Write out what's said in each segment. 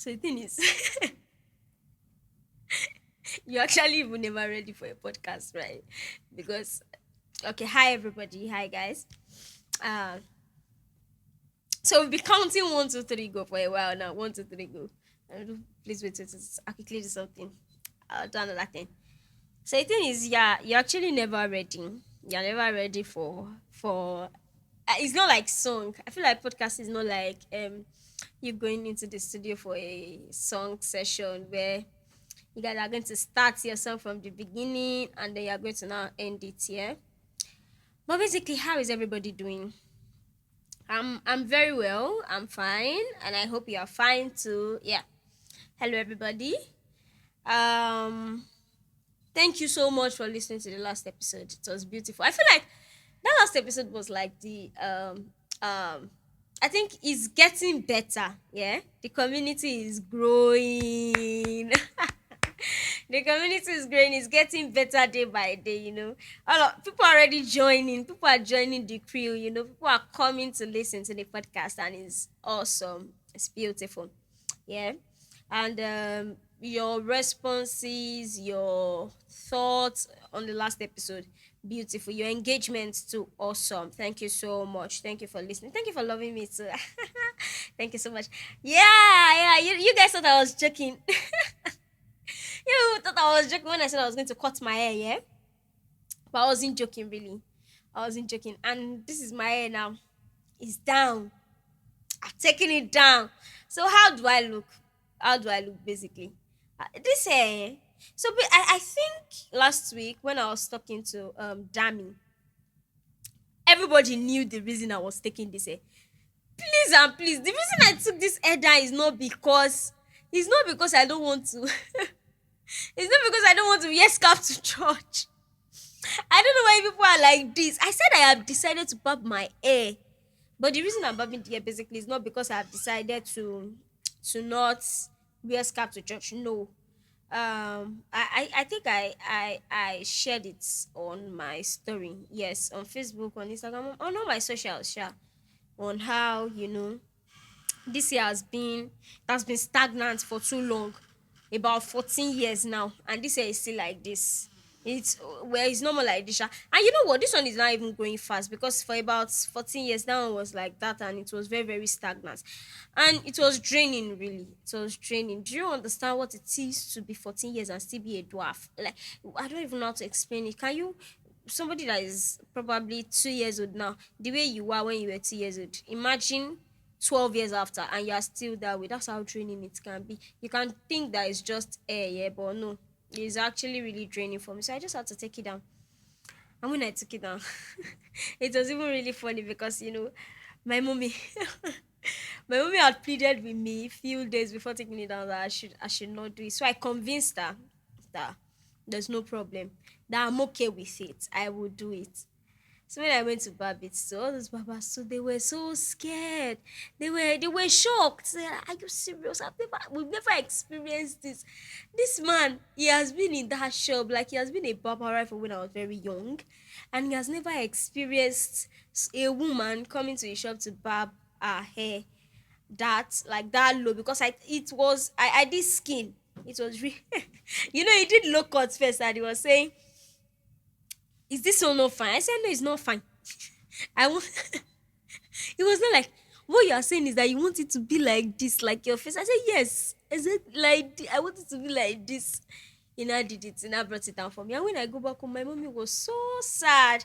So the thing is, you actually even never ready for a podcast, right? Because okay, hi everybody, hi guys. Uh, so we've been counting one, two, three, go for a while now. One, two, three, go. Please wait, I quickly do something. I'll do another thing. So the thing is, yeah, you're actually never ready. You're never ready for. It's not like song. I feel like podcast is not like you going into the studio for a song session where you guys are going to start yourself from the beginning and then you're going to now end it. Yeah. But basically, how is everybody doing? I'm very well. I'm fine, and I hope you are fine too. Yeah. Hello, everybody. Um, Thank you so much for listening to the last episode. It was beautiful. I feel like that last episode was like the I think it's getting better. Yeah, the community is growing. The community is growing. It's getting better day by day. People are already joining. People are joining the crew. People are coming to listen to the podcast, and it's awesome. It's beautiful. Yeah, and your responses, your thoughts on the last episode, beautiful. Your engagement too, awesome. Thank you so much. Thank you for listening. Thank you for loving me too. Thank you so much. Yeah. You guys thought I was joking. You thought I was joking when I said I was going to cut my hair, yeah? But I wasn't joking, really. I wasn't joking. And this is my hair now. It's down. I've taken it down. So how do I look? How do I look, basically? This hair. So I think last week when I was talking to Dami, everybody knew the reason I was taking this hair. Please and please, the reason I took this hair down is not because I don't want to. It's not because I don't want to wear scarf to church. I don't know why people are like this. I said I have decided to barb my hair. But the reason I'm barbing the hair basically is not because I have decided to not wear scarf to church. No. I think I shared it on my story. Yes, on Facebook, on Instagram, on all my socials, yeah. On how, this year has been stagnant for too long, about 14 years now, and this year is still like this. It's normal like this, sha. And you know what, this one is not even growing fast because for about 14 years that one was like that, and it was very, very stagnant, and it was draining, really. It was draining. Do you understand what it is to be 14 years and still be a dwarf? Like, I don't even know how to explain it. Can you, somebody that is probably 2 years old now, the way you were when you were 2 years old, imagine 12 years after and you are still that way. That's how draining it can be. You can think that it's just air, yeah, but no, it's actually really draining for me. So I just had to take it down. And when I took it down, it was even really funny because my mommy my mommy had pleaded with me a few days before taking it down that I should not do it. So I convinced her that there's no problem, that I'm okay with it. I will do it. So when I went to Babbitt, so all those babas, so they were so scared. They were shocked. They are you serious? We've never experienced this. This man, he has been in that shop, like he has been a barber right from when I was very young, and he has never experienced a woman coming to his shop to barb her hair that like that low, because I did skin. It was really, he did low cut first, and he was saying, "Is this one not fine?" I said, "No, it's not fine." I want. It was not like, what you are saying is that you want it to be like this, like your face. I said, "Yes." I said, like I want it to be like this. I did it, and I brought it down for me. And when I go back home, my mommy was so sad.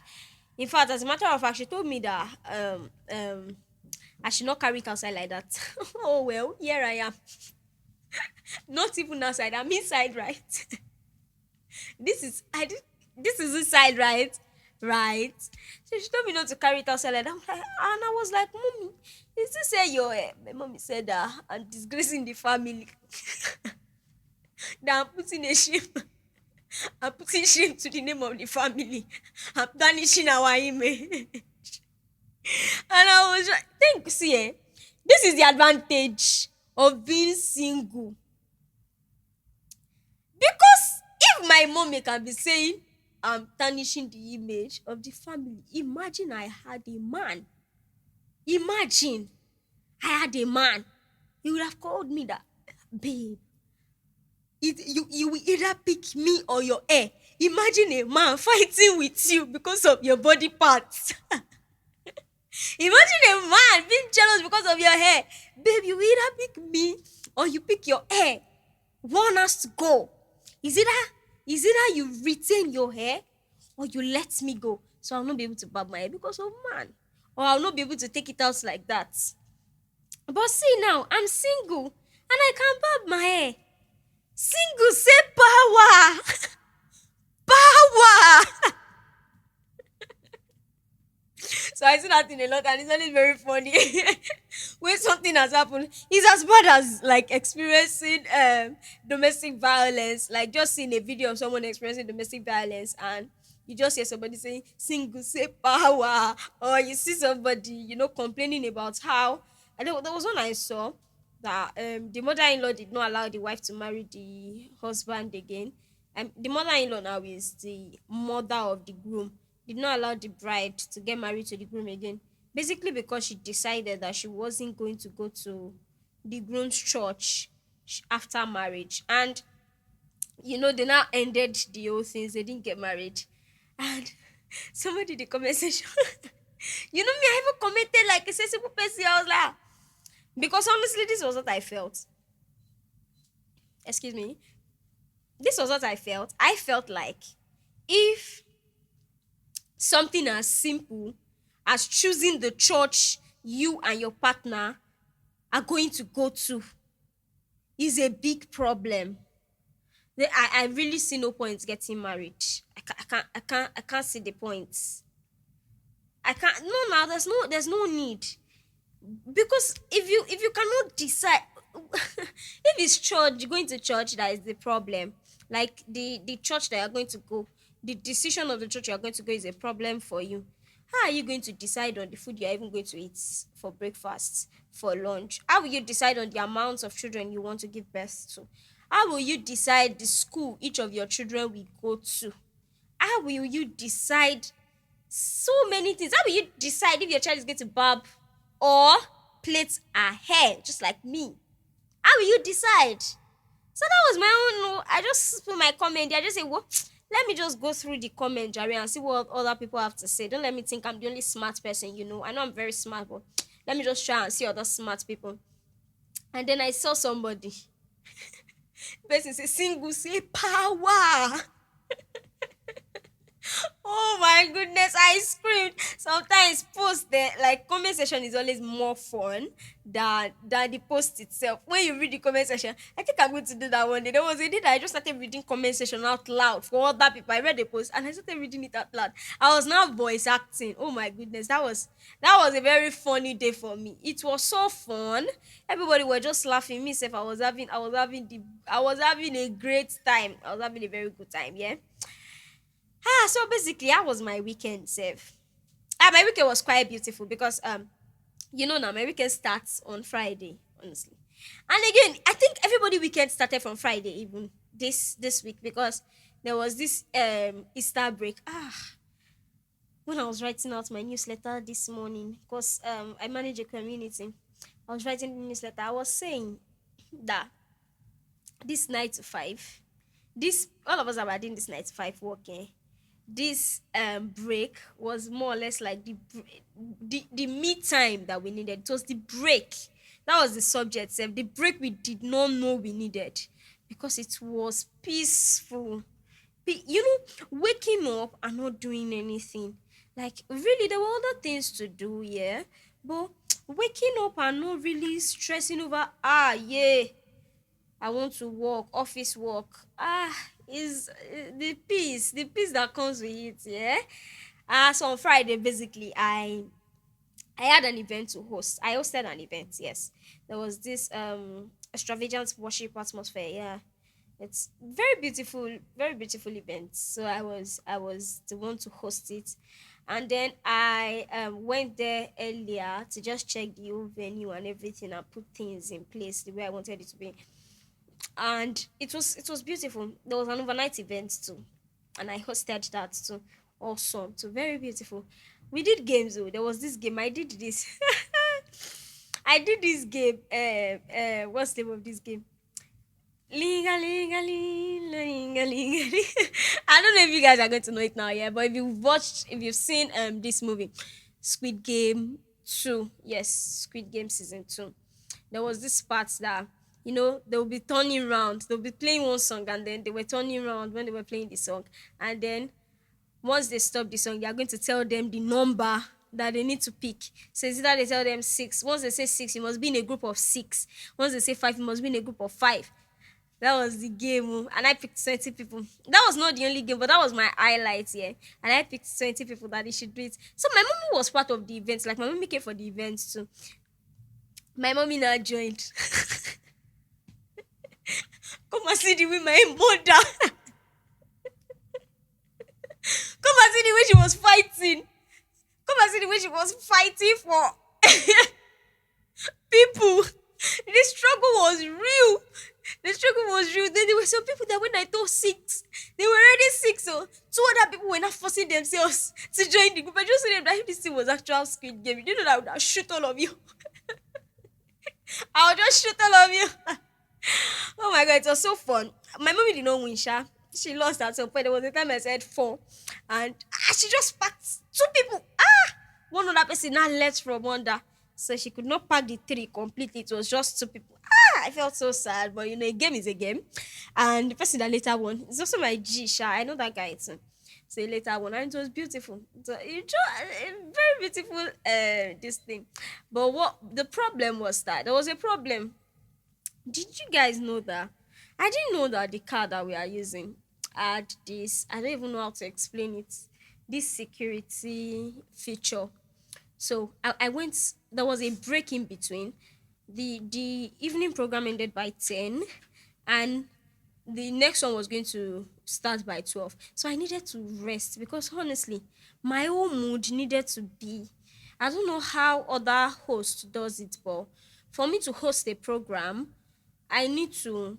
In fact, as a matter of fact, she told me that I should not carry it outside like that. Oh well, here I am. Not even outside. I'm inside, right? this is I did this is inside, right? Right. So she told me not to carry it outside like that. And I was like, "Mommy, is this say your my mommy said that I'm disgracing the family. That I'm putting a shame. I'm putting shame to the name of the family. I'm tarnishing our image." And I was like, think, see, this is the advantage of being single. Because if my mommy can be saying I'm tarnishing the image of the family, imagine I had a man. Imagine I had a man. He would have called me that. Babe, you will either pick me or your hair. Imagine a man fighting with you because of your body parts. Imagine a man being jealous because of your hair. Babe, you either pick me or you pick your hair. One has to go. Is either you retain your hair or you let me go. So I'll not be able to barb my hair because of man. Or I'll not be able to take it out like that. But see now, I'm single and I can barb my hair. Single say power. Power. So I see that in a lot, and it's always very funny when something has happened. It's as bad as like experiencing domestic violence, like just seeing a video of someone experiencing domestic violence, and you just hear somebody saying "single say power," or you see somebody complaining about how. And there was one I saw that the mother-in-law did not allow the wife to marry the husband again. The mother-in-law now is the mother of the groom, did not allow the bride to get married to the groom again. Basically, because she decided that she wasn't going to go to the groom's church after marriage. And, they now ended the whole things. They didn't get married. And somebody in the comment section, me, I even commented like a sensible person. I was like, because honestly, this was what I felt. Excuse me. This was what I felt. I felt like if something as simple as choosing the church you and your partner are going to go to is a big problem, then I really see no point getting married. I can't see the points. I can't. No, now there's no need, because if you cannot decide, if it's church, going to church, that is the problem. Like the church that you're going to go, the decision of the church you're going to go is a problem for you. How are you going to decide on the food you're even going to eat for breakfast, for lunch? How will you decide on the amount of children you want to give birth to? How will you decide the school each of your children will go to? How will you decide so many things? How will you decide if your child is going to barb or plait her hair, just like me? How will you decide? So that was my own. No, I just put my comment there. I just say, well, let me just go through the comment, Jerry, and see what other people have to say. Don't let me think I'm the only smart person. I know I'm very smart, but let me just try and see other smart people. And then I saw somebody. The person say, single say power. Oh my goodness, I screamed. Sometimes post there, like comment section is always more fun than the post itself. When you read the comment section, I think I'm going to do that one day. There was a day that I just started reading comment section out loud for other people. I read the post and I started reading it out loud. I was now voice acting. Oh my goodness, that was a very funny day for me. It was so fun. Everybody were just laughing. Me, self, I was having a great time. I was having a very good time. Yeah. So basically, that was my weekend, Save. My weekend was quite beautiful because now my weekend starts on Friday, honestly. And again, I think everybody weekend started from Friday, even this week, because there was this Easter break. When I was writing out my newsletter this morning, because I manage a community, I was writing the newsletter. I was saying that this 9 to 5, this all of us are doing this 9 to 5 work. This break was more or less like the me time that we needed. It was the break that was the subject, Sef. The break we did not know we needed, because it was peaceful. Waking up and not doing anything. Like, really, there were other things to do, yeah, but waking up and not really stressing over, yeah, I want to work, office work. Is the peace that comes with it, yeah. So on Friday, basically, I had an event to host. I hosted an event, yes. There was this extravagant worship atmosphere, yeah. It's very beautiful event. So I was the one to host it. And then I went there earlier to just check the whole venue and everything and put things in place the way I wanted it to be. And it was beautiful. There was an overnight event too, and I hosted that too. Awesome, so very beautiful. We did games though. There was this game I did this. I did this game. What's the name of this game? Linga, linga, linga. I don't know if you guys are going to know it now, yeah. But if you've seen this movie, Squid Game 2, yes, Squid Game season 2, there was this part that they'll be turning around, they'll be playing one song, and then they were turning around when they were playing the song, and then once they stop the song, they are going to tell them the number that they need to pick. So it's either they tell them six. Once they say six, you must be in a group of six. Once they say five, you must be in a group of five. That was the game, and I picked 20 people. That was not the only game, but that was my highlight here. And I picked 20 people that they should do it. So my mommy was part of the event. Like my mommy came for the event too. My mommy now joined. Come and see the way my mother. Come and see the way she was fighting. Come and see the way she was fighting for people. The struggle was real. The struggle was real. Then there were some people that when I told six, they were already six. So two other people were not forcing themselves to join the group. I just told them that if this thing was actual Squid Game, you know that I would have shoot all of you. I would just shoot all of you. Oh my god, it was so fun. My mommy did not win, Sha. She lost at some point. There was a time I said four, and she just packed two people. One other person now left from under, so she could not pack the three completely. It was just two people. I felt so sad, but a game is a game, and the person that later won is also my G. Sha. I know that guy too. So he later won, and it was beautiful. So a very beautiful this thing. But what the problem was that there was a problem. Did you guys know that? I didn't know that the car that we are using had this. I don't even know how to explain it. This security feature. So I went. There was a break in between. The evening program ended by 10, and the next one was going to start by 12. So I needed to rest because honestly, my whole mood needed to be. I don't know how other host does it, but for me to host a program, I need to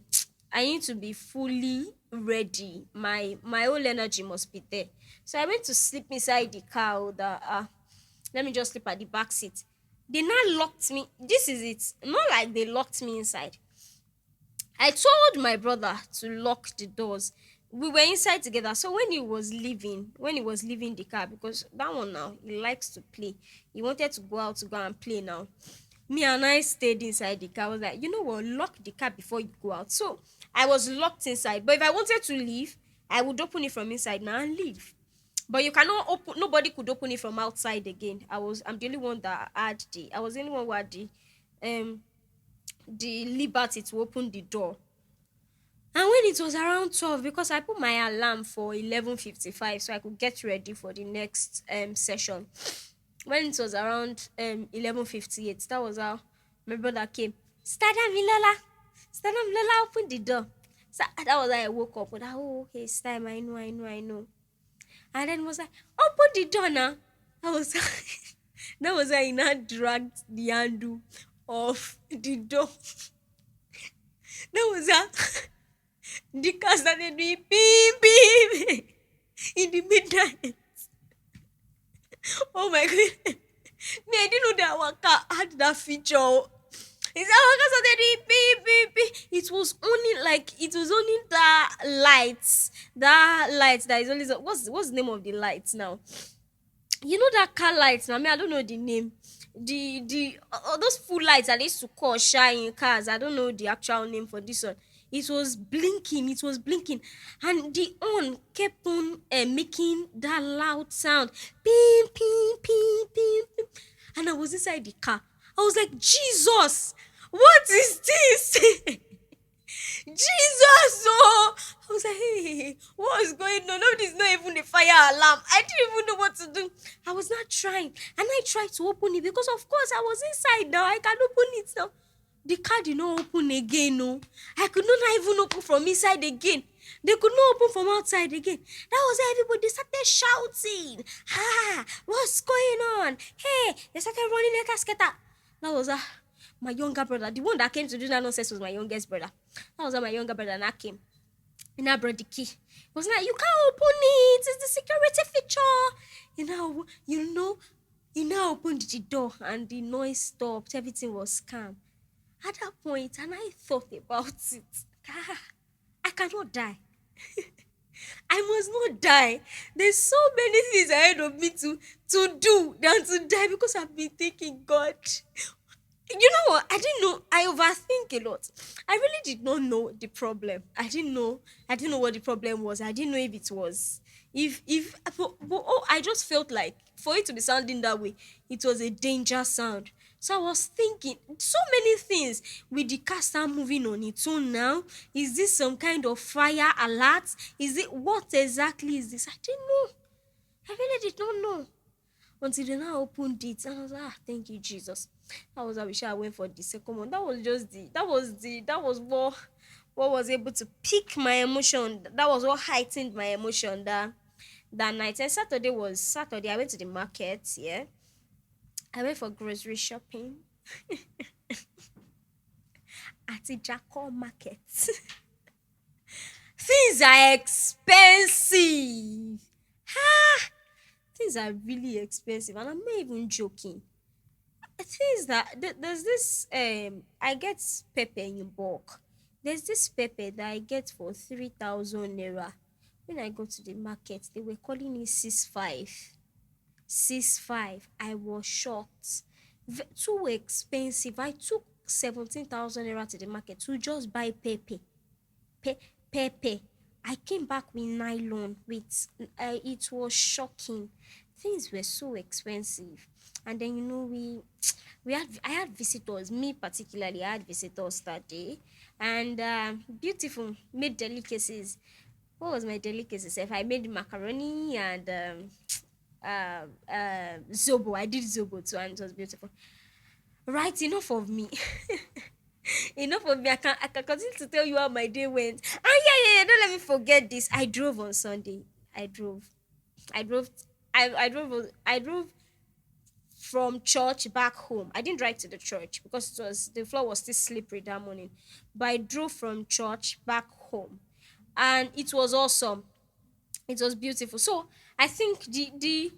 I need to be fully ready. My whole energy must be there. So I went to sleep inside the car. That let me just sleep at the back seat. They now locked me. This is it. Not like they locked me inside. I told my brother to lock the doors. We were inside together. So when he was leaving the car, because that one now he likes to play. He wanted to go out to go and play now. Me and I stayed inside the car. I was like, you know what, lock the car before you go out. So I was locked inside. But if I wanted to leave, I would open it from inside now and leave. But you cannot open. Nobody could open it from outside again. I'm the only one that had the. I was the only one who had um the liberty to open the door. And when it was around 12, because I put my alarm for 11:55 so I could get ready for the next session. When it was around 11:58, that was how my brother came. Stada Milala, Stada Milala, open the door. So that was how I woke up. But okay, it's time. I know. And then was like, open the door now. I was that was how he now dragged the handle of the door. That was how the car started doing beep beep in the midnight. Oh my god. Me, I didn't know that our car had that feature. It's our car started doing beep beep beep. It was only that lights that is only what's the name of the lights now? You know that car lights now. I don't know the name. The those full lights that they used to call shine in cars. I don't know the actual name for this one. It was blinking. It was blinking, and the on kept on making that loud sound. Beep beep beep beep. Beep. And I was inside the car. I was like, Jesus, what is this? Jesus, oh! I was like, hey, what's going on? Nobody's not even a fire alarm. I didn't even know what to do. I was not trying. And I tried to open it because, of course, I was inside now. I can open it now. The car did not open again, no. I could not even open from inside again. They could not open from outside again. That was how everybody started shouting. What's going on? Hey, they started running like a skater. That was my younger brother. The one that came to do that nonsense was my youngest brother. That was how my younger brother now came. And I brought the key. It was like, you can't open it. It's the security feature. You now opened the door and the noise stopped. Everything was calm. At that point, and I thought about it. ah, I cannot die. I must not die. There's so many things ahead of me to do than to die because I've been thinking, God. You know what? I didn't know. I overthink a lot. I really did not know the problem. I didn't know what the problem was. I didn't know if it was but oh, I just felt like for it to be sounding that way, it was a danger sound. So I was thinking so many things. With the car start moving on its own now, is this some kind of fire alert? Is it what exactly is this? I didn't know. I really did not know until they now opened it, and I was like, thank you, Jesus. That was how we I went for the second one. That was just that was what was able to pick my emotion. That was what heightened my emotion that night. And Saturday. I went to the market. Yeah, I went for grocery shopping at the Jacob market. Things are expensive. Ha! Things are really expensive, and I'm not even joking. Things that there's this I get pepper in bulk. There's this pepper that I get for 3,000 naira. When I go to the market, they were calling it 6,500. 6,500. I was shocked. Too expensive. I took 17,000 naira to the market to just buy pepper. Pepper. I came back with nylon. It was shocking. Things were so expensive, and then I had visitors. Me particularly, I had visitors that day, and beautiful made delicacies. What was my delicacies? If I made macaroni and zobo, I did zobo too, and it was beautiful. Right, enough of me. Enough of me. I can continue to tell you how my day went. Ah, yeah. Don't let me forget this. I drove on Sunday. I drove. I drove. I drove from church back home. I didn't drive to the church because the floor was still slippery that morning. But I drove from church back home, and it was awesome. It was beautiful. So I think the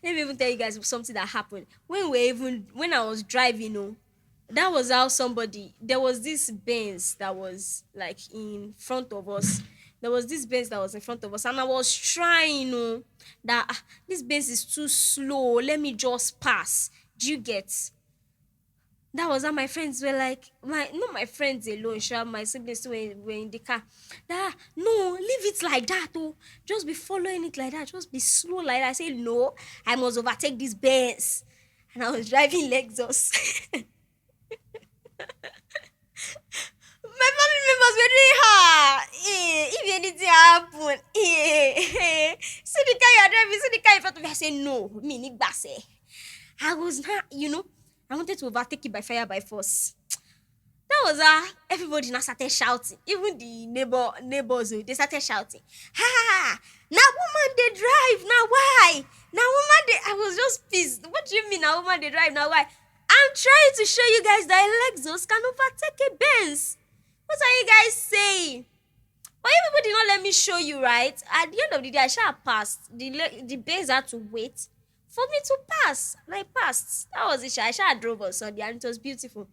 let me even tell you guys something that happened when I was driving. That was how somebody there was this Benz that was like in front of us. There was this Benz that was in front of us, and I was trying, that this Benz is too slow. Let me just pass. Do you get? That was how my friends were like, my not my friends alone, sure, my siblings too were in the car. That no, leave it like that, oh. Just be following it like that. Just be slow like that. I said, no, I must overtake this Benz. And I was driving Lexus. My family members were doing if anything happen, see the car you're driving, see the car in front of me. I said, no, me need bass. I was not, I wanted to overtake it by fire by force. That was everybody now started shouting. Even the neighbors, they started shouting. Ha! Now woman they drive. Now why? Now woman they I was just pissed. What do you mean now woman they drive? Now why? I'm trying to show you guys that Lexus can overtake a Benz. What are you guys saying? But you people did not let me show you, right? At the end of the day, I shall have passed. The Benz had to wait for me to pass. And I passed. That was it. I shall have drove on Sunday, and it was beautiful.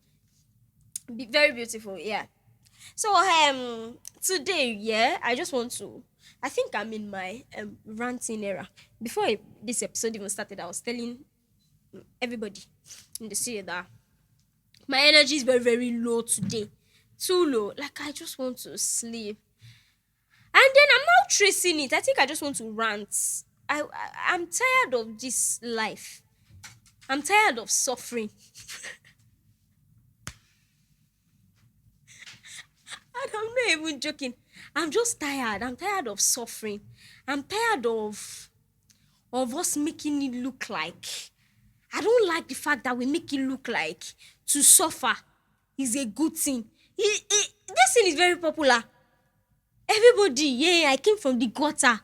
Very beautiful, yeah. So today, yeah, I just want to. I think I'm in my ranting era. Before this episode even started, I was telling everybody in the city that my energy is very very low today, too low. Like I just want to sleep, and then I'm now tracing it. I think I just want to rant. I'm tired of this life. I'm tired of suffering. And I'm not even joking. I'm just tired. I'm tired of suffering. I'm tired of us making it look like. I don't like the fact that we make it look like to suffer is a good thing. This thing is very popular. Everybody, yeah, I came from the gutter.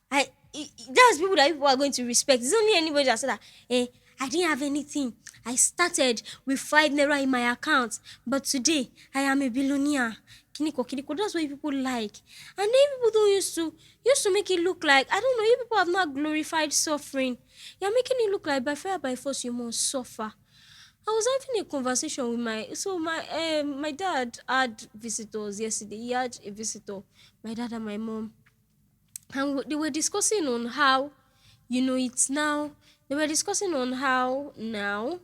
That's people are going to respect. It's only anybody that said that, I didn't have anything. I started with 5 naira in my account, but today I am a billionaire. Kiniko, that's what people like. And then people don't used to make it look like, I don't know, you people have not glorified suffering. You're making it look like by fire by force you must suffer. I was having a conversation with my dad had visitors yesterday. He had a visitor, my dad and my mom, and they were discussing on how, it's now. They were discussing on how now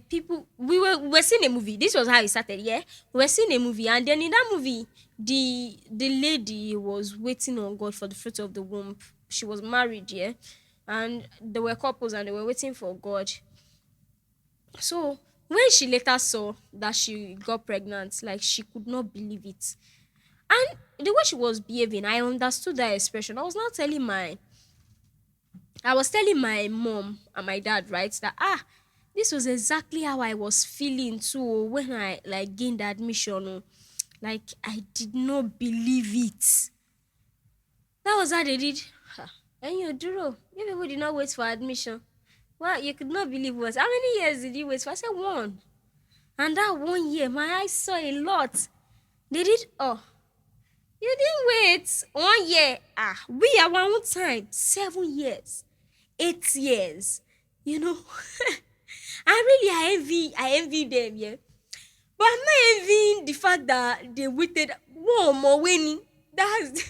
people we were seeing a movie. This was how it started. Yeah, we were seeing a movie, and then in that movie, the lady was waiting on God for the fruit of the womb. She was married, yeah, and there were couples, and they were waiting for God. So when she later saw that she got pregnant, like she could not believe it. And the way she was behaving, I understood that expression. I was telling my mom and my dad, right, that this was exactly how I was feeling too when I like gained admission. Like I did not believe it. That was how they did. And you duro. You people did not wait for admission. Well, you could not believe what. How many years did you wait for? I said one. And that 1 year, my eyes saw a lot. They did. Oh, you didn't wait 1 year. We at one time 7 years, 8 years. You know, I envy them. Yeah, but I'm not envying the fact that they waited one more winning. That's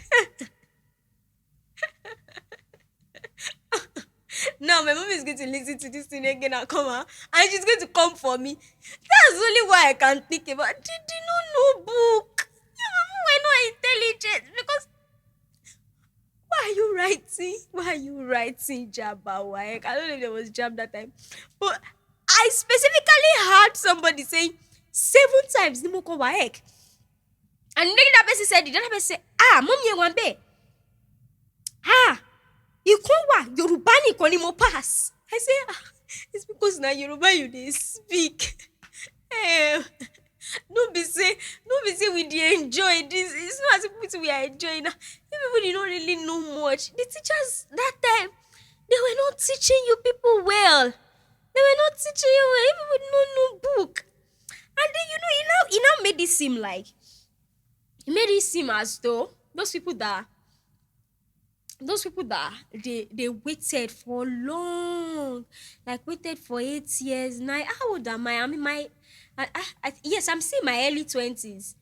now my mom is going to listen to this thing again and come out, and she's going to come for me. That's only why I can think about. Did not know book. We're not intelligent because why are you writing? Why are you writing Jabba Waek? I don't know if there was Jab that time, but I specifically heard somebody saying 7 times Nimoko Waek, and then that person said, the other person said, mom ye one be. Ikon wa Yoruba nìkan ni mo pass. I say, it's because na Yoruba you dey speak. Eh, no be say, we dey enjoy this. It's not as if we are enjoying. People did not really know much. The teachers that time, they were not teaching you people well. They were not teaching you well. People did not know book. And then it now made it seem like, as though those people that they waited for long, like waited for 8 years. Now how old am I? I mean yes, I'm still in my early 20s.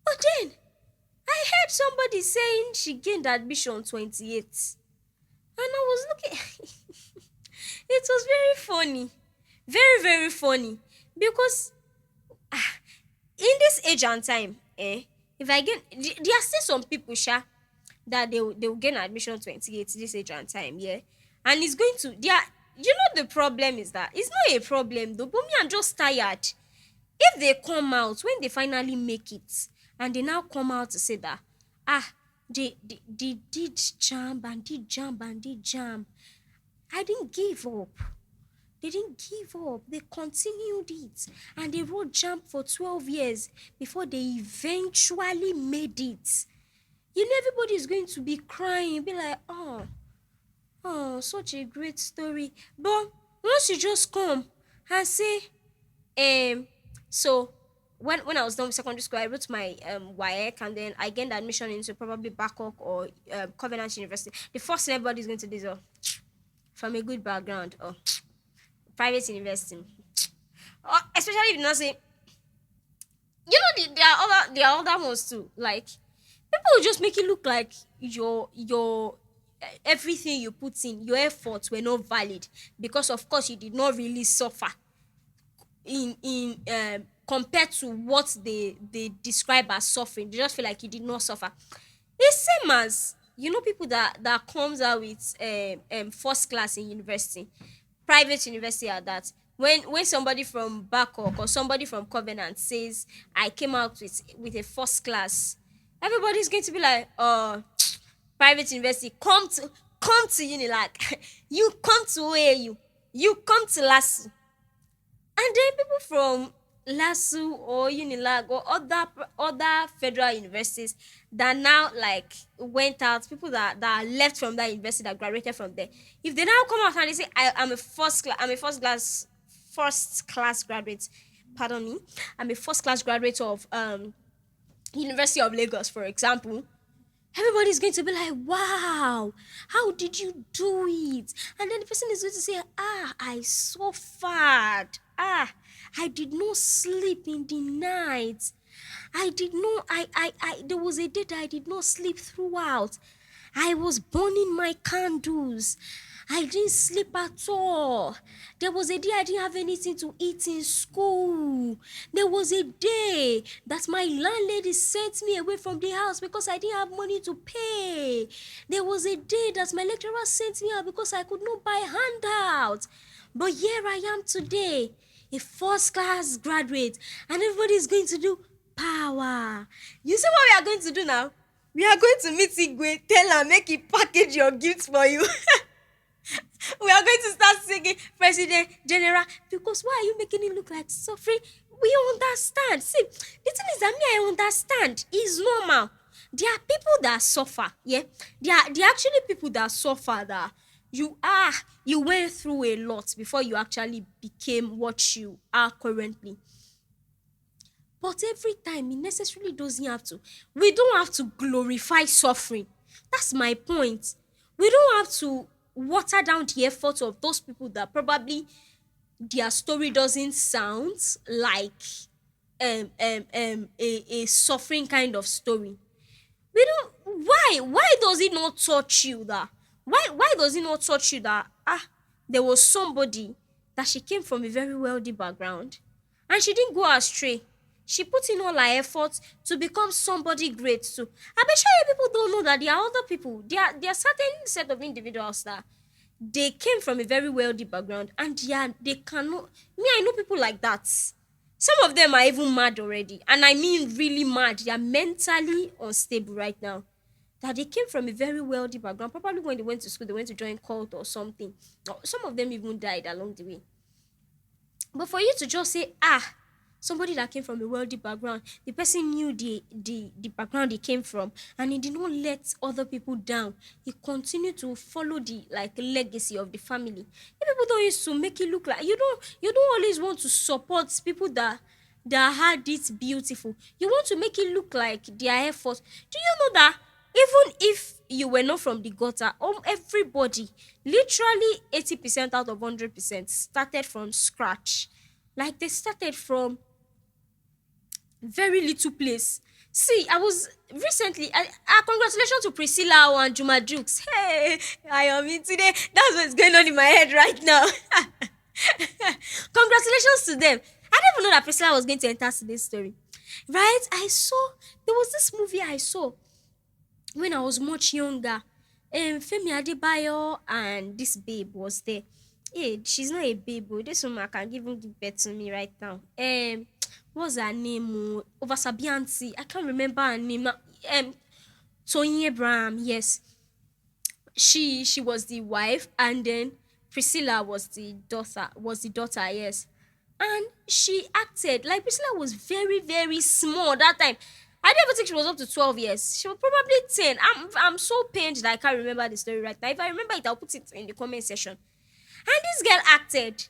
But then I heard somebody saying she gained admission 28, and I was looking. It was very funny, very very funny, because in this age and time, if I get, there are still some people that they will gain admission 28 this age and time, yeah. And it's going to there. The problem is that it's not a problem though, but me, I'm just tired. If they come out, when they finally make it, and they now come out to say that they did jump and did jump and did jump, I didn't give up. They didn't give up. They continued it, and they wrote jump for 12 years before they eventually made it. Everybody is going to be crying, be like, such a great story. But once you just come and say, so when I was done with secondary school, I wrote my WAEC, and then I gained admission into probably Bangkok or Covenant University. The first thing everybody is going to do is, from a good background, or private university. Especially if you not say, there are other ones too. Like, people will just make it look like your everything you put in, your efforts were not valid, because of course you did not really suffer in compared to what they describe as suffering. They just feel like you did not suffer. It's same as people that comes out with first class in university, private university at that. When somebody from Bangkok or somebody from Covenant says I came out with a first class, everybody's going to be like, private university, come to Unilag, you come to AU, you come to LASU. And then people from LASU or Unilag or other federal universities that now like went out, people that left from that university, that graduated from there, if they now come out and they say I'm a first class graduate, pardon me, I'm a first class graduate of University of Lagos, for example, everybody's going to be like, wow, how did you do it? And then the person is going to say, I suffered. I did not sleep in the night. I did not I there was a day that I did not sleep throughout. I was burning my candles. I didn't sleep at all. There was a day I didn't have anything to eat in school. There was a day that my landlady sent me away from the house because I didn't have money to pay. There was a day that my lecturer sent me out because I could not buy handouts. But here I am today, a first class graduate, and everybody is going to do power. You see what we are going to do now? We are going to meet Igwe, tell her, make it package your gifts for you. We are going to start singing President General, because why are you making it look like suffering? We understand. See, the thing is that me, I understand. It's normal. There are people that suffer. Yeah, there are actually people that suffer, that you went through a lot before you actually became what you are currently. But every time, it necessarily doesn't have to. We don't have to glorify suffering. That's my point. We don't have to water down the effort of those people that probably their story doesn't sound like a suffering kind of story. We don't. Why does it not touch you that? Why does it not touch you that there was somebody that she came from a very wealthy background, and she didn't go astray. She put in all her efforts to become somebody great too. I bet sure you people don't know that there are other people. There are certain set of individuals that they came from a very wealthy background, and they cannot. Me, I know people like that. Some of them are even mad already, and I mean really mad. They are mentally unstable right now. That they came from a very wealthy background. Probably when they went to school, they went to join cult or something. Or some of them even died along the way. But for you to just say, somebody that came from a wealthy background, the person knew the background he came from, and he did not let other people down. He continued to follow the like legacy of the family. You people don't used to make it look like you don't always want to support people that had it beautiful. You want to make it look like their effort. Do you know that even if you were not from the gutter, everybody, literally 80% out of 100%, started from scratch. Like they started very little place. See, I was recently. Congratulations to Priscilla and Juma Jukes. Hey, I am in today. That's what's going on in my head right now. Congratulations to them. I didn't even know that Priscilla was going to enter today's story. Right? There was this movie I saw when I was much younger. Femi Adebayo and this babe was there. Hey, she's not a babe. Oh. This woman can even give birth to me right now. What's her name? Oh? Ovasabianti. I can't remember her name now. Tony Abraham. Yes, she was the wife, and then Priscilla was the daughter. Yes, and she acted like Priscilla was very very small that time. I don't even think she was up to 12 years. She was probably 10. I'm so pained that I can't remember the story right now. If I remember it, I'll put it in the comment section. And this girl acted.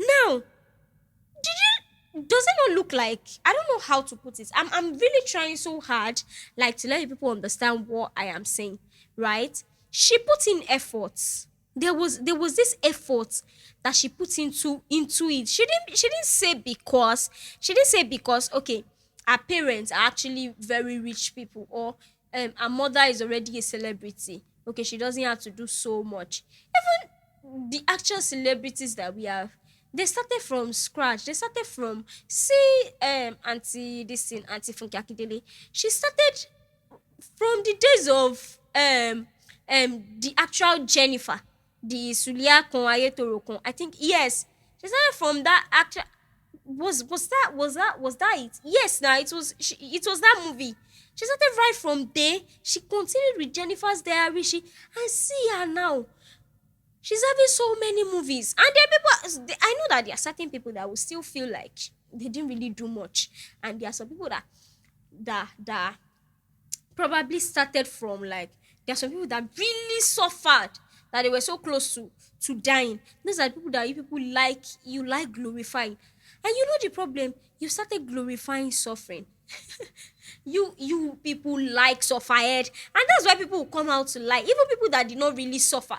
Now, does it not look like, I don't know how to put it. I'm really trying so hard like to let people understand what I am saying, right? She put in efforts. There was this effort that she put into it. She didn't say because okay, her parents are actually very rich people, or her mother is already a celebrity. Okay, she doesn't have to do so much. Even the actual celebrities that we have, they started from scratch. They started from, see, auntie this thing, auntie Funke Akindele. She started from the days of the actual Jennifer, the Sulia Kon. I think yes. She started from that actual, was that it? Yes, now it was that movie. She started right from there. She continued with Jennifer's Diary. And see her now. She's having so many movies, and there are people. I know that there are certain people that will still feel like they didn't really do much, and there are some people that probably started from, like, there are some people that really suffered, that they were so close to dying. Those are the people that you like glorifying, and you know the problem. You started glorifying suffering. You people like suffered, and that's why people will come out to lie. Even people that did not really suffer.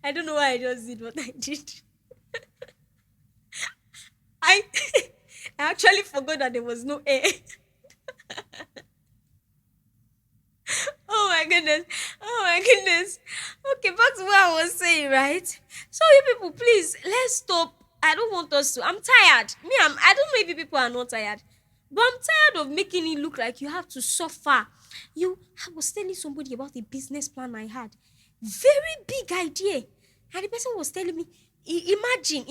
I don't know why I just did what I did. I I actually forgot that there was no air. Oh my goodness. Oh my goodness. Okay, back to what I was saying, right? So you people, please, let's stop. I don't want us to. I'm tired. I don't know if you people are not tired. But I'm tired of making it look like you have to suffer. I was telling somebody about a business plan I had. Very big idea. And the person was telling me, imagine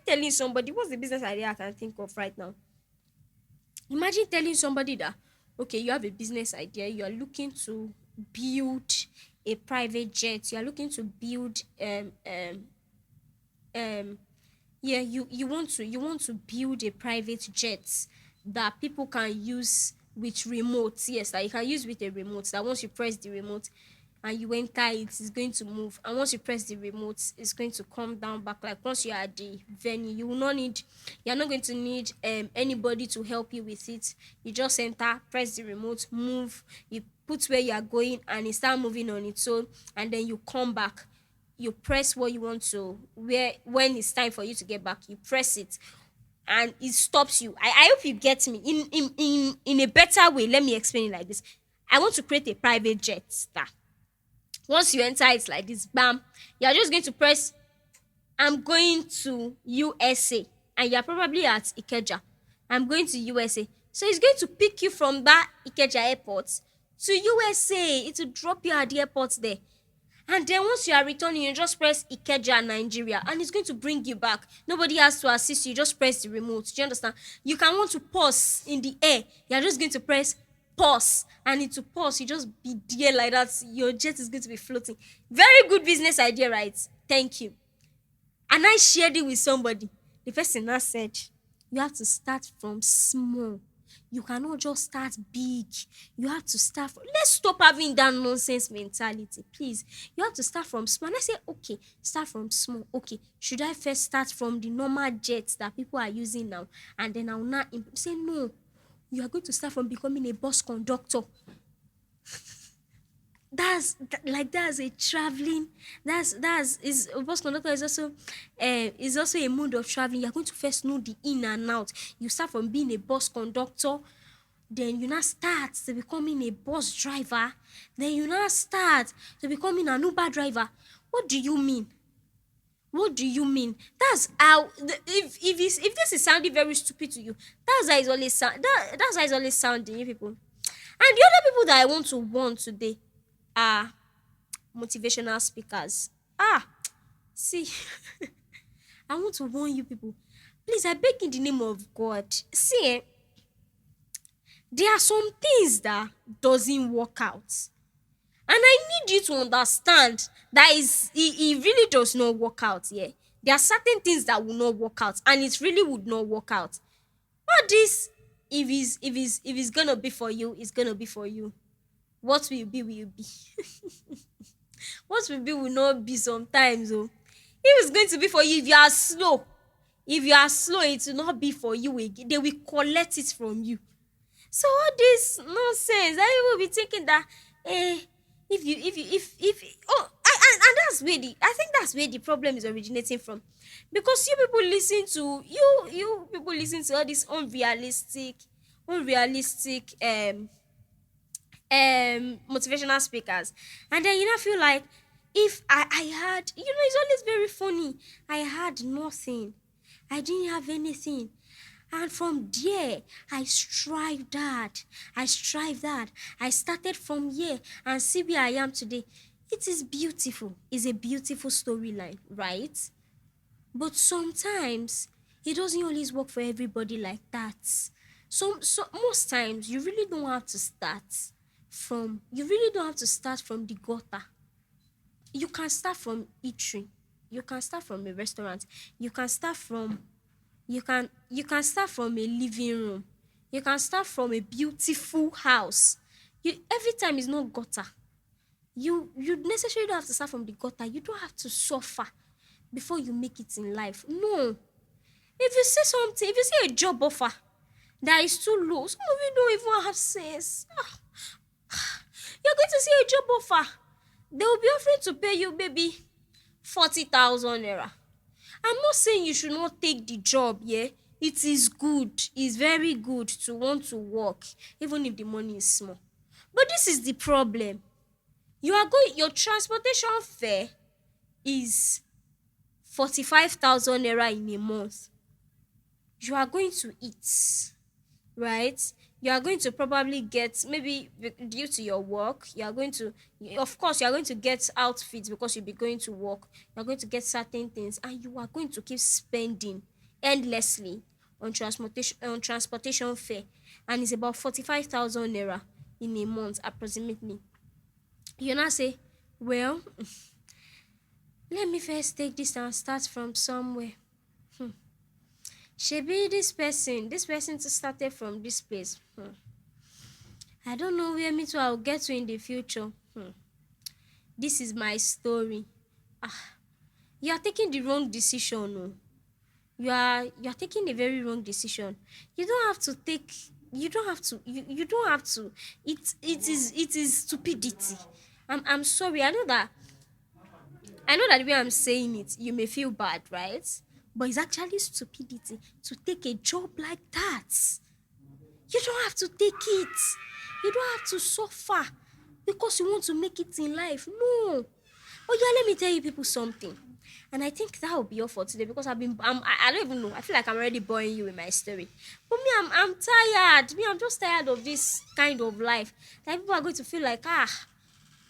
telling somebody, what's the business idea I can think of right now? Imagine telling somebody that, okay, you have a business idea, you are looking to build a private jet, you are looking to build um yeah, you want to build a private jet that people can use with remotes. Yes, that you can use with a remote, that once you press the remote and you enter it, it's going to move, and once you press the remote, it's going to come down back. Like once you are at the venue, you're not going to need anybody to help you with it. You just enter, press the remote, move, you put where you are going, and it start moving on its own. And then you come back, you press what you want to, where when it's time for you to get back, you press it, and it stops you. I hope you get me. In a better way, let me explain it like this. I want to create a private jet star. Once you enter it like this, bam, you're just going to press, I'm going to USA, and you're probably at Ikeja. I'm going to USA. So it's going to pick you from that Ikeja airport to USA. It will drop you at the airport there. And then once you are returning, you just press Ikeja, Nigeria, and it's going to bring you back. Nobody has to assist you. Just press the remote. Do you understand? You can want to pause in the air. You're just going to press pause, and it will pause. You just be there like that. Your jet is going to be floating. Very good business idea, right? Thank you. And I shared it with somebody. The person now said, you have to start from small. You cannot just start big. You have to start from, let's stop having that nonsense mentality, please. You have to start from small. And I say, okay, start from small. Okay, should I first start from the normal jets that people are using now? And then I'll not say, no. You are going to start from becoming a bus conductor. That's a traveling, that's is a bus conductor is also a mode of traveling. You're going to first know the in and out. You start from being a bus conductor, then you now start to becoming a bus driver, then you now start to becoming an Uber driver. What do you mean? What do you mean? That's how if this is sounding very stupid to you, that's how it's always that's how it's always sounding, you people. And the other people that I want to warn today are motivational speakers. See, I want to warn you people. Please, I beg in the name of God. See, there are some things that doesn't work out. And I need you to understand that it really does not work out here. There are certain things that will not work out, and it really would not work out. But this, if it's gonna be for you, it's gonna be for you. What will be, will be. What will be will not be sometimes. Oh. If it's going to be for you, if you are slow, it will not be for you again. They will collect it from you. So all this nonsense, that you will be thinking that, if oh, and that's where I think that's where the problem is originating from, because you people listen to all these unrealistic motivational speakers, and then you now feel like, if I had, it's always very funny. I had nothing, I didn't have anything, and from there I strived that I started from here and see where I am today. It is beautiful. It's a beautiful storyline, right? But sometimes it doesn't always work for everybody like that. So most times you really don't have to start from the gutter. You can start from eatery. You can start from a restaurant. You can start from a living room. You can start from a beautiful house. Every time is not gutter. You necessarily don't have to start from the gutter. You don't have to suffer before you make it in life. No. If you see a job offer that is too low, some of you don't even have sense. You're going to see a job offer. They will be offering to pay you maybe 40,000 naira. I'm not saying you should not take the job, yeah. It is good. It's very good to want to work, even if the money is small. But this is the problem. You are going, your transportation fare is 45,000 naira in a month. You are going to eat, right? You are going to probably get, maybe due to your work, you are going to, of course, you are going to get outfits because you'll be going to work. You are going to get certain things, and you are going to keep spending endlessly on transportation fare, and it's about 45,000 naira in a month approximately. You now say, well, let me first take this and start from somewhere. Shebi this person to started from this place. I don't know where me too I'll get to in the future. This is my story. Ah, you are taking the wrong decision. Oh. You are taking a very wrong decision. You don't have to take. You don't have to. You don't have to. It is stupidity. I'm sorry. I know that the way I'm saying it, you may feel bad, right? But it's actually stupidity to take a job like that. You don't have to take it. You don't have to suffer because you want to make it in life. No. Oh yeah, let me tell you people something. And I think that will be all for today because I don't even know. I feel like I'm already boring you with my story. But me, I'm tired. Me, I'm just tired of this kind of life. Like people are going to feel like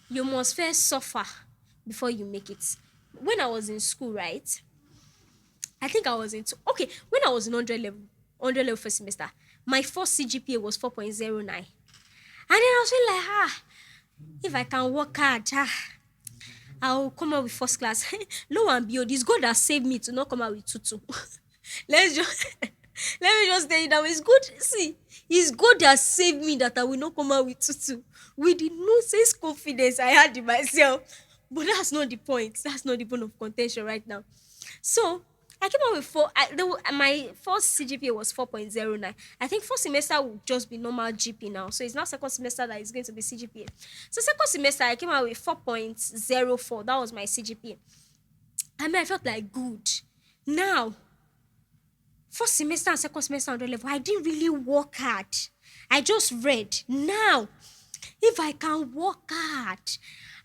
you must first suffer before you make it. When I was in school, right? I think I was into okay. When I was in 100 level first semester, my first CGPA was 4.09. And then I was feeling like, if I can work hard, I'll come out with first class. Lo and behold, it's God that saved me to not come out with tutu. Let's just let me just tell you that it's good. See, it's God that saved me that I will not come out with tutu. With the nonsense confidence I had in myself. But that's not the point. That's not the point of contention right now. So I came out with my first CGPA was 4.09. I think first semester will just be normal GP now. So it's now second semester that is going to be CGPA. So second semester I came out with 4.04. That was my CGPA. I mean I felt like good. Now, first semester and second semester on the level, I didn't really work hard. I just read. Now, if I can work hard,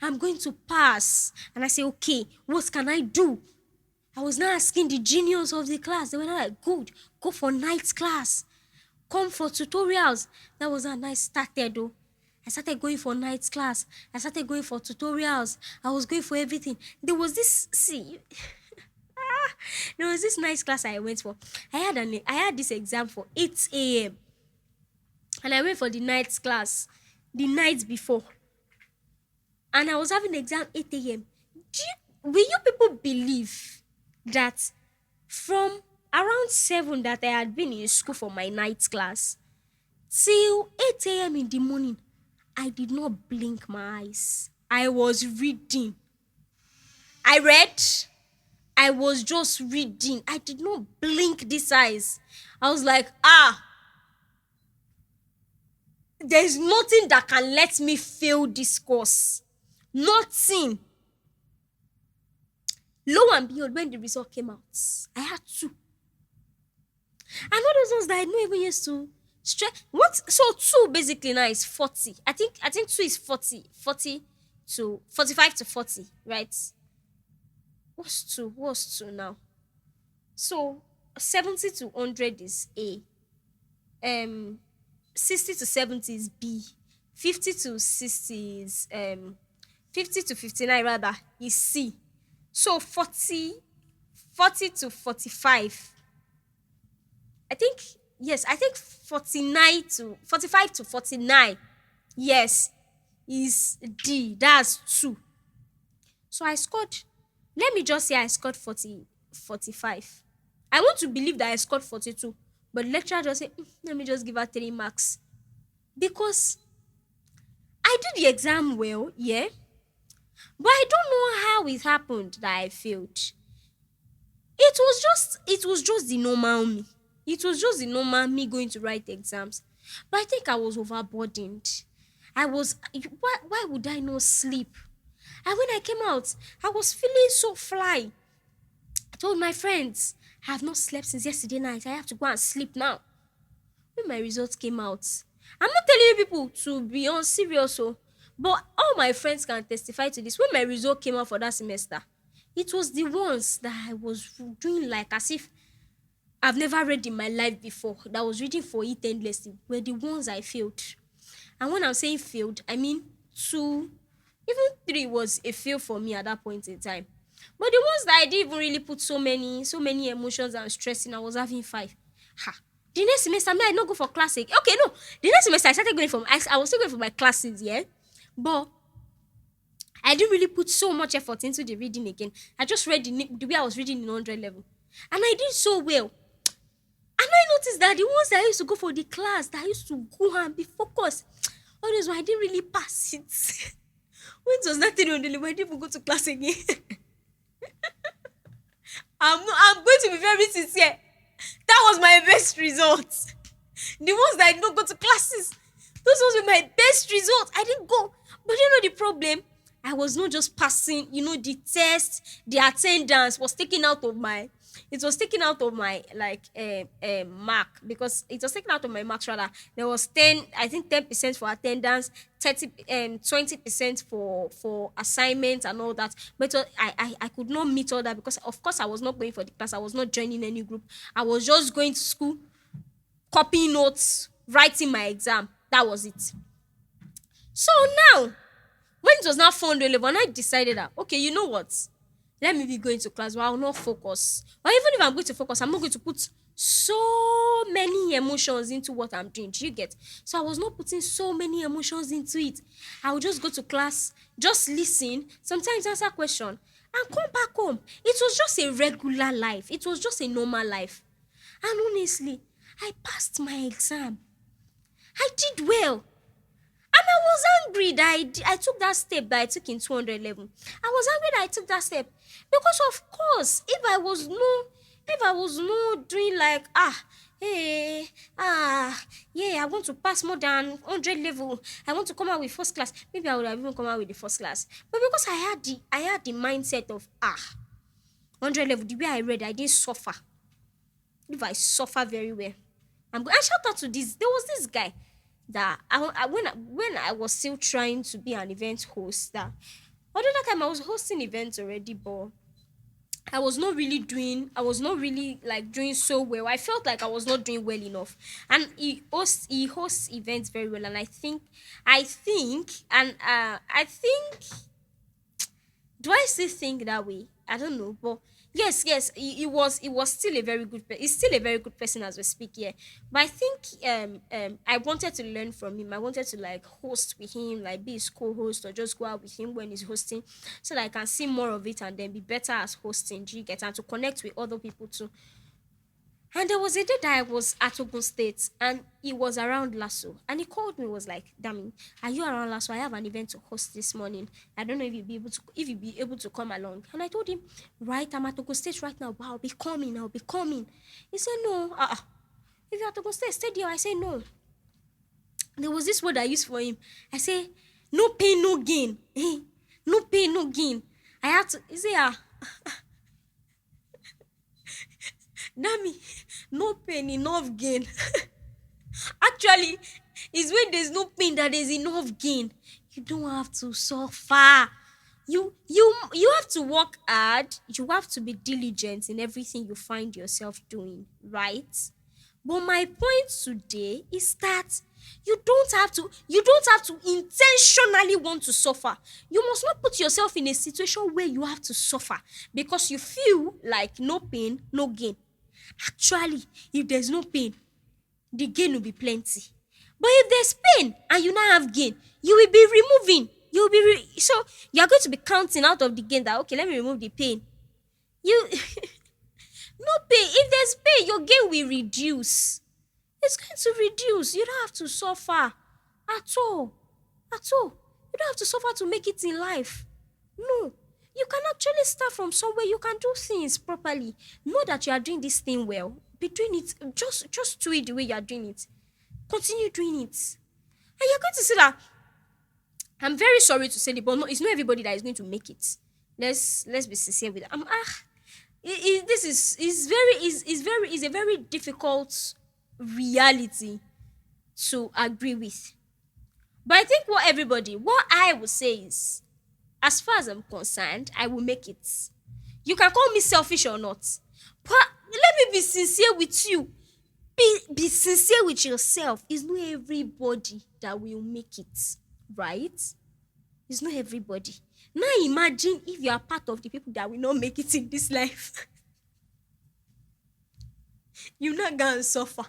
I'm going to pass. And I say, okay, what can I do? I was now asking the genius of the class. They were not like, good, go for night class. Come for tutorials. That was how I started though. I started going for night class. I started going for tutorials. I was going for everything. There was this nice class I went for. I had this exam for 8 a.m. And I went for the night class the night before. And I was having the exam 8 a.m. Will you people believe that from around 7 that I had been in school for my night class till 8 a.m. in the morning, I did not blink my eyes. I was reading. I read. I was just reading. I did not blink these eyes. I was like, there's nothing that can let me fail this course. Nothing. Lo and behold, when the result came out, I had 2. And all those ones that I don't even used to stress. What? So 2 basically now is 40. I think 2 is 40. 40 to 45 to 40, right? What's 2? What's 2 now? So 70 to 100 is A. 60 to 70 is B. 50 to 60 is 50 to 59 rather is C. So 40 to 45. I think 45 to 49. Yes, is D. That's 2. So I scored. Let me just say I scored 45. I want to believe that I scored 42. But the lecturer just said, let me just give her 3 marks. Because I did the exam well, yeah. But I don't know how it happened that I failed. It was just the normal me. It was just the normal me going to write exams. But I think I was overburdened. Why would I not sleep? And when I came out, I was feeling so fly. I told my friends, I have not slept since yesterday night. I have to go and sleep now. When my results came out, I'm not telling you people to be on serious, oh, but all my friends can testify to this. When my result came out for that semester, it was the ones that I was doing like as if I've never read in my life before, that I was reading for it endlessly, were the ones I failed. And when I'm saying failed, I mean two, even three was a fail for me at that point in time. But the ones that I didn't even really put so many emotions and stress in, I was having five. Ha. The next semester, I not go for classic. Okay, no. The next semester, I started going for, I was still going for my classes, yeah. But I didn't really put so much effort into the reading again. I just read the way I was reading in 100 level. And I did so well. And I noticed that the ones that I used to go for the class, that I used to go and be focused, all those I didn't really pass it. When it was not 300 level, I didn't even go to class again. I'm going to be very sincere. That was my best result. The ones that I did not go to classes, those ones were my best results. I didn't go. But you know the problem? I was not just passing, the test, the attendance was taken out of my, it was taken out of my like mark, because it was taken out of my marks rather. There was 10, I think 10% for attendance, 30 20% for assignments and all that. But I could not meet all that, because of course I was not going for the class, I was not joining any group. I was just going to school, copying notes, writing my exam. That was it. So now, when it was now 400 level, and I decided that, okay, you know what? Let me be going to class, but I will not focus. Or even if I'm going to focus, I'm not going to put so many emotions into what I'm doing. Do you get? So I was not putting so many emotions into it. I would just go to class, just listen, sometimes answer question, and come back home. It was just a regular life. It was just a normal life. And honestly, I passed my exam. I did well. And I was angry that I took that step that I took in 211. I was angry that I took that step. Because of course, if I was no doing like, hey, yeah, I want to pass more than 100 level, I want to come out with first class, maybe I would have even come out with the first class. But because I had the mindset of 100 level, the way I read, I didn't suffer. If I suffer very well, I'm going. And shout out to this. There was this guy that when I was still trying to be an event host. That although that time I was hosting events already, but I was not really like doing so well. I felt like I was not doing well enough. And he hosts events very well, and I think do I still think that way? I don't know, but yes, he was still a very good. He's still a very good person as we speak here. But I think I wanted to learn from him. I wanted to like host with him, like be his co-host, or just go out with him when he's hosting, so that I can see more of it and then be better as hosting. Do you get? And to connect with other people too. And there was a day that I was at Ogun State, and he was around Lasso. And he called me, was like, Dammy, are you around Lasso? I have an event to host this morning. I don't know if you'll be able to come along. And I told him, right, I'm at Ogun State right now, but I'll be coming. He said, no, if you're at Ogun State, stay there. I said, no. There was this word I used for him. I say, no pain, no gain. No pain, no gain. I had to, he said, Dammy, no pain, enough gain. Actually, it's when there's no pain that there's enough gain. You don't have to suffer. You have to work hard. You have to be diligent in everything you find yourself doing, right? But my point today is that you don't have to intentionally want to suffer. You must not put yourself in a situation where you have to suffer because you feel like no pain, no gain. Actually, if there's no pain, the gain will be plenty. But if there's pain and you now have gain, you will be removing. You will be so you are going to be counting out of the gain that okay, let me remove the pain. You no pain. If there's pain, your gain will reduce. It's going to reduce. You don't have to suffer at all. At all. You don't have to suffer to make it in life. No. You can actually start from somewhere. You can do things properly. Know that you are doing this thing well. Be doing it. Just do it the way you are doing it. Continue doing it. And you're going to see that I'm very sorry to say it, but no, it's not everybody that is going to make it. Let's be sincere with it. This is very is a very difficult reality to agree with. But I think what I would say is, as far as I'm concerned, I will make it. You can call me selfish or not, but let me be sincere with you. Be sincere with yourself. It's not everybody that will make it, right? It's not everybody. Now imagine if you are part of the people that will not make it in this life. You're not gonna suffer.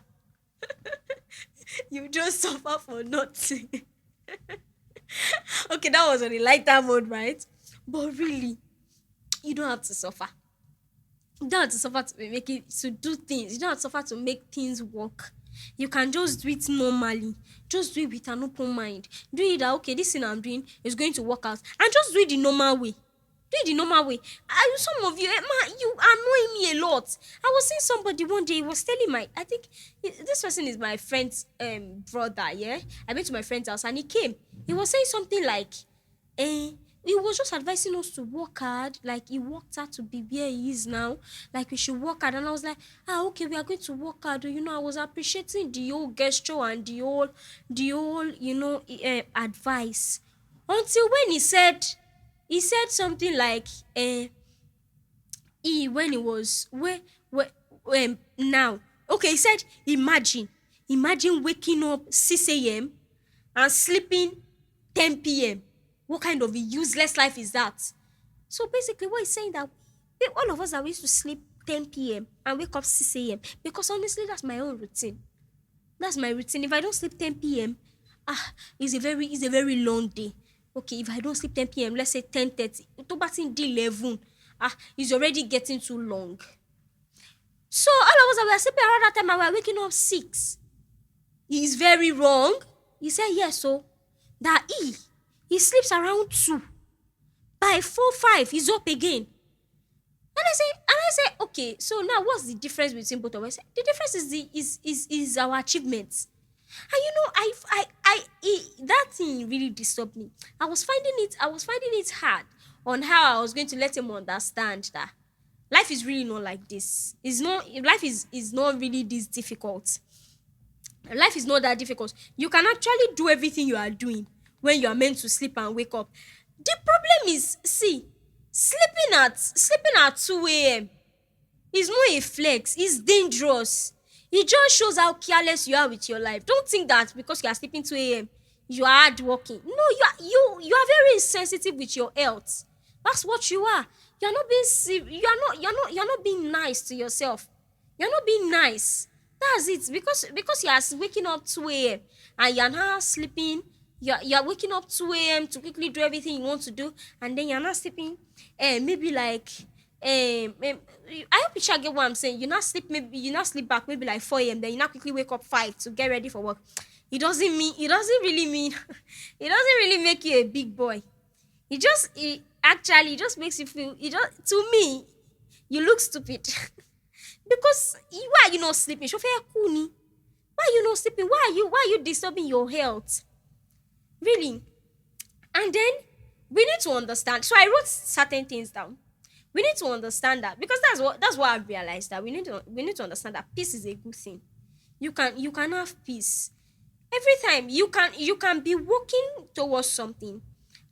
You just suffer for nothing. Okay, that was on a lighter mode, right? But really, you don't have to suffer. You don't have to suffer to make it to do things. You don't have to suffer to make things work. You can just do it normally. Just do it with an open mind. Do it that okay, this thing I'm doing is going to work out, and just do it the normal way. Do it the normal way. Some of you, man, you annoy me a lot. I was seeing somebody one day. He was telling I think this person is my friend's brother. Yeah, I went to my friend's house and he came. He was saying something like, he was just advising us to work hard. Like he worked hard to be where he is now. Like we should work hard. And I was like, okay, we are going to work hard. You know, I was appreciating the whole gesture and the whole, advice. Until when he said something like, when it was now. Okay, he said, imagine waking up 6 a.m. and sleeping 10 p.m. What kind of a useless life is that? So basically, what he's saying that all of us are used to sleep 10 p.m. and wake up 6 a.m. Because honestly, that's my own routine. That's my routine. If I don't sleep 10 p.m., it's a very long day. Okay, if I don't sleep 10 p.m., let's say 10:30, to back in 11, it's already getting too long. So all of us were sleeping around that time and we are waking up 6. He's very wrong. He said yes, so that he sleeps around 2. By 4, 5, he's up again. And I say, okay, so now what's the difference between both of us? The difference is our achievements. And that thing really disturbed me. I was finding it hard on how I was going to let him understand that life is really not like this. Life is not really this difficult. Life is not that difficult. You can actually do everything you are doing when you are meant to sleep and wake up. The problem is, sleeping at 2 a.m. is not a flex. It's dangerous. It just shows how careless you are with your life. Don't think that because you are sleeping 2 a.m. you are hardworking. No, you are very insensitive with your health. That's what you are. You are not being you're not being nice to yourself. You're not being nice. That's it. Because you are waking up 2 a.m. and you're not sleeping. You're waking up 2 a.m. to quickly do everything you want to do, and then you're not sleeping. Maybe like I hope you shall get what I'm saying. You not sleep back maybe like 4 a.m. Then you not quickly wake up 5 to get ready for work. It doesn't really mean it doesn't really make you a big boy. It actually just makes you feel to me you look stupid. Because why are you not sleeping? Why are you not sleeping? Why are you disturbing your health? Really? And then we need to understand. So I wrote certain things down. We need to understand that, because that's what I've realized, that we need to understand that peace is a good thing. You can have peace. Every time you can be working towards something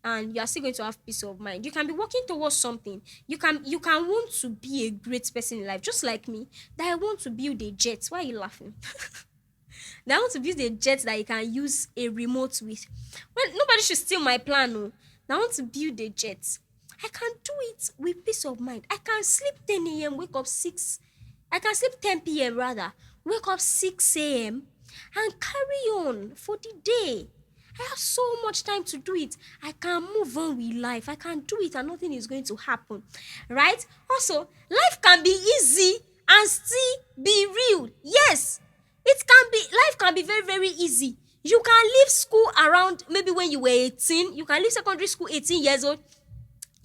and you are still going to have peace of mind. You can be working towards something. You can want to be a great person in life, just like me, that I want to build a jet. Why are you laughing? That I want to build a jet that you can use a remote with. Well, nobody should steal my plan, no. That I want to build a jet. I can do it with peace of mind. I can sleep 10 a.m., wake up 6. I can sleep 10 p.m. rather, wake up 6 a.m. and carry on for the day. I have so much time to do it. I can move on with life. I can do it and nothing is going to happen. Right? Also, life can be easy and still be real. Yes, life can be very, very easy. You can leave school around maybe when you were 18. You can leave secondary school 18 years old.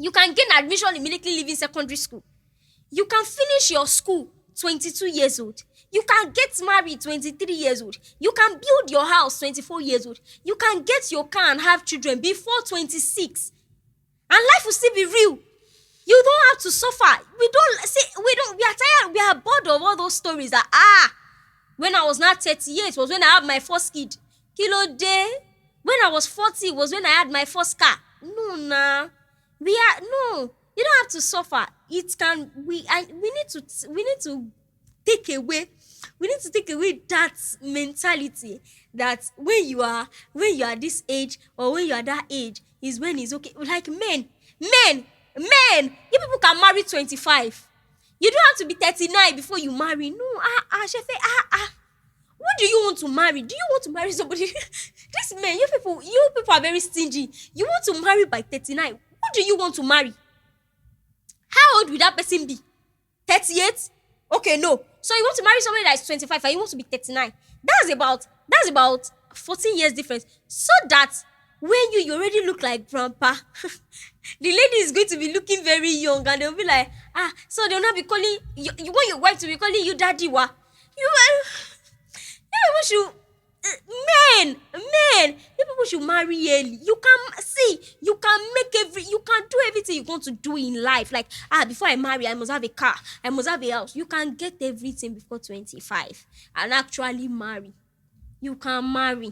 You can gain admission immediately leaving secondary school. You can finish your school 22 years old. You can get married 23 years old. You can build your house 24 years old. You can get your car and have children before 26. And life will still be real. You don't have to suffer. We are tired, we are bored of all those stories that when I was not 38 was when I had my first kid. Kilo day. When I was 40 was when I had my first car. No, nah. No. You don't have to suffer. It can we need to take away that mentality that when you are this age or when you are that age is when it's okay. Like men, you people can marry 25. You don't have to be 39 before you marry. No, Shefe, who do you want to marry? Do you want to marry somebody? This men, you people are very stingy. You want to marry by 39. Who do you want to marry? How old will that person be? 38? Okay, no. So you want to marry somebody that is 25 and you want to be 39. That's about 14 years difference. So that when you already look like grandpa, the lady is going to be looking very young and they'll be like, so they'll not be calling you want your wife to be calling you daddy wa. You should men, you people should marry early. You can do everything you want to do in life. Like, before I marry, I must have a car, I must have a house. You can get everything before 25 and actually marry. You can marry.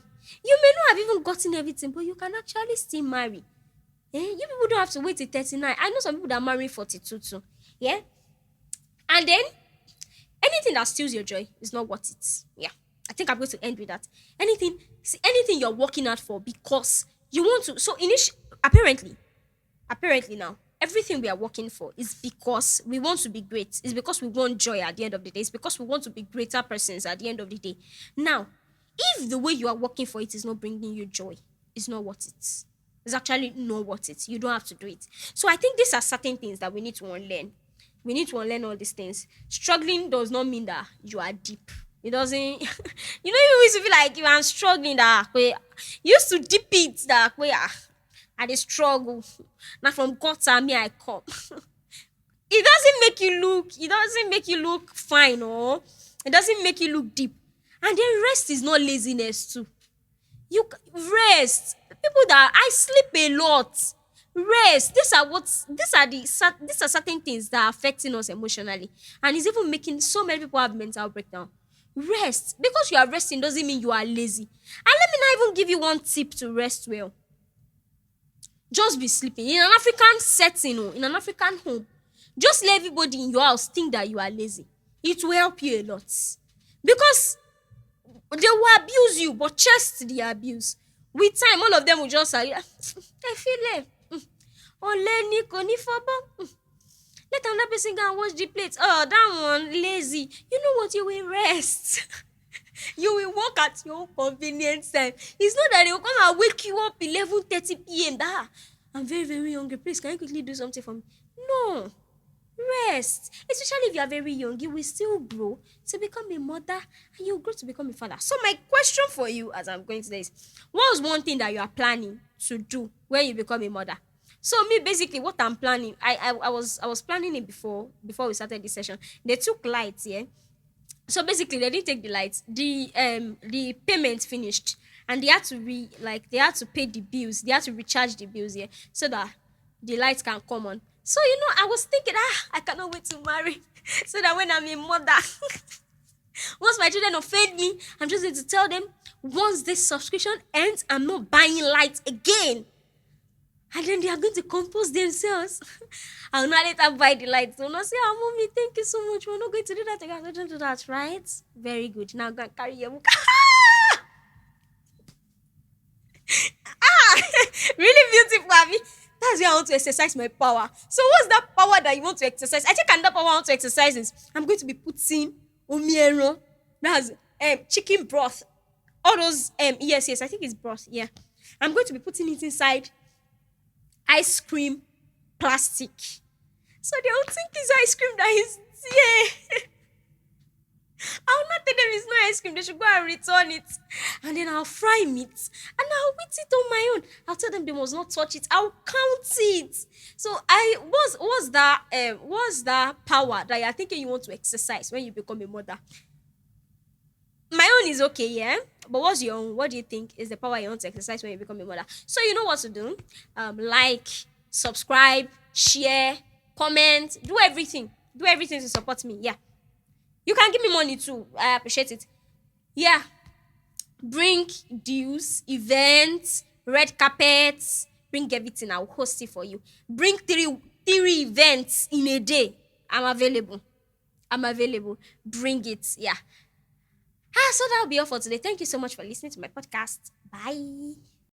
You may not have even gotten everything, but you can actually still marry. You people don't have to wait till 39. I know some people that marry 42 too. Yeah? And then, anything that steals your joy is not worth it. Yeah. I think I'm going to end with that. Anything you're working out for because you want to. So apparently now, everything we are working for is because we want to be great. It's because we want joy at the end of the day. It's because we want to be greater persons at the end of the day. Now, if the way you are working for it is not bringing you joy, it's not worth it. It's actually not worth it. You don't have to do it. So I think these are certain things that we need to unlearn. We need to unlearn all these things. Struggling does not mean that you are deep. It doesn't, you used to feel like you are struggling that way. You used to dip it that way. I dey struggle. Now from gutter me I come. It doesn't make you look fine, or it doesn't make you look deep. And then rest is not laziness too. Rest. People that I sleep a lot. Rest. These are certain things that are affecting us emotionally, and it's even making so many people have mental breakdown. Rest. Because you are resting doesn't mean you are lazy. And let me not even give you one tip to rest well. Just be sleeping. In an African setting, in an African home, just let everybody in your house think that you are lazy. It will help you a lot. Because they will abuse you, but chest the abuse. With time, all of them will just say, I feel it. Let another person go and wash the plates. Oh, that one lazy. You know what? You will rest. You will work at your own convenience time. It's not that they will come and wake you up 11:30 p.m. I'm very, very hungry. Please, can you quickly do something for me? No. Rest. Especially if you are very young, you will still grow to become a mother and you'll grow to become a father. So my question for you as I'm going to this, what was one thing that you are planning to do when you become a mother? So me, basically, what I'm planning, I was planning it before we started this session. They took lights, yeah. So basically, they didn't take the lights. The payment finished, and they had to pay the bills. They had to recharge the bills, yeah, so that the lights can come on. So I was thinking, I cannot wait to marry, so that when I'm a mother, once my children offend me, I'm just going to tell them, once this subscription ends, I'm not buying lights again. And then they are going to compose themselves. I'll not let them buy the lights. They'll not say, mommy, thank you so much. We're not going to do that again. Don't do that, right? Very good. Now go and carry your book. Really beautiful, Abby. That's where I want to exercise my power. So what's that power that you want to exercise? I think another power I want to exercise is I'm going to be putting omiero. That's chicken broth. All those, yes, I think it's broth, yeah. I'm going to be putting it inside ice cream plastic. So they will think it's ice cream that is, yeah. I'll not tell them it's not ice cream. They should go and return it. And then I'll fry meat. And I'll eat it on my own. I'll tell them they must not touch it. I'll count it. So what's that power that you're thinking you want to exercise when you become a mother? own is okay, yeah. But what's your own? What do you think is the power you want to exercise when you become a mother? So you know what to do. Like, subscribe, share, comment, do everything. Do everything to support me. Yeah. You can give me money too. I appreciate it. Yeah. Bring deals, events, red carpets, bring everything. I'll host it for you. Bring three events in a day. I'm available. I'm available. Bring it. Yeah. So that'll be all for today. Thank you so much for listening to my podcast. Bye.